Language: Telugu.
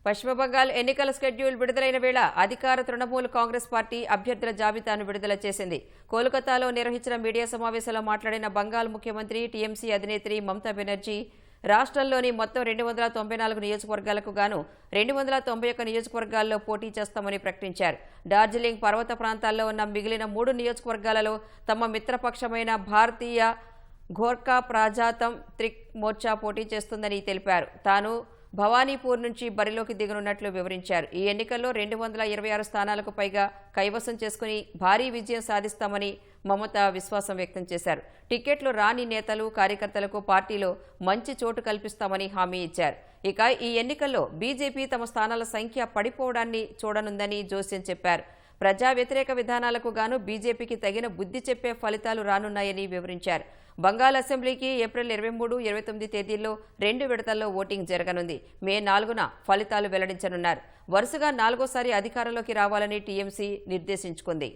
పశ్చిమ బంగాల్ ఎన్నికల షెడ్యూల్ విడుదలైన వేళ అధికార తృణమూల్ కాంగ్రెస్ పార్టీ అభ్యర్థుల జాబితాను విడుదల చేసింది. కోల్కతాలో నిర్వహించిన మీడియా సమావేశంలో మాట్లాడిన బంగాల్ ముఖ్యమంత్రి టీఎంసీ అధినేత్రి మమతా బెనర్జీ రాష్ట్రంలోని మొత్తం 294 నియోజకవర్గాలకు గాను 291 నియోజకవర్గాల్లో పోటీ చేస్తామని ప్రకటించారు. డార్జిలింగ్ పర్వత ప్రాంతాల్లో ఉన్న మిగిలిన 3 నియోజకవర్గాలలో తమ మిత్రపక్షమైన భారతీయ గోర్ఖా ప్రజాతం త్రిక్ మోర్చా పోటీ చేస్తుందని తెలిపారు. తాను భవానీపూర్ నుంచి బరిలోకి దిగనున్నట్లు వివరించారు. ఈ ఎన్నికల్లో 226 స్థానాలకు పైగా కైవసం చేసుకుని భారీ విజయం సాధిస్తామని మమత విశ్వాసం వ్యక్తం చేశారు. టికెట్లు రాని నేతలు కార్యకర్తలకు పార్టీలో మంచి చోటు కల్పిస్తామని హామీ ఇచ్చారు. ఇక ఈ ఎన్నికల్లో బీజేపీ తమ స్థానాల సంఖ్య పడిపోవడాన్ని చూడనుందని జోస్యం చెప్పారు. ప్రజా వ్యతిరేక విధానాలకు గాను బీజేపీకి తగిన బుద్ధి చెప్పే ఫలితాలు రానున్నాయని వివరించారు. బంగాల్ అసెంబ్లీకి ఏప్రిల్ 23, 29 తేదీల్లో 2 విడతల్లో ఓటింగ్ జరగనుంది. మే 4న ఫలితాలు వెల్లడించనున్నారు. వరుసగా 4వ సారి అధికారంలోకి రావాలని టీఎంసీ నిర్దేశించుకుంది.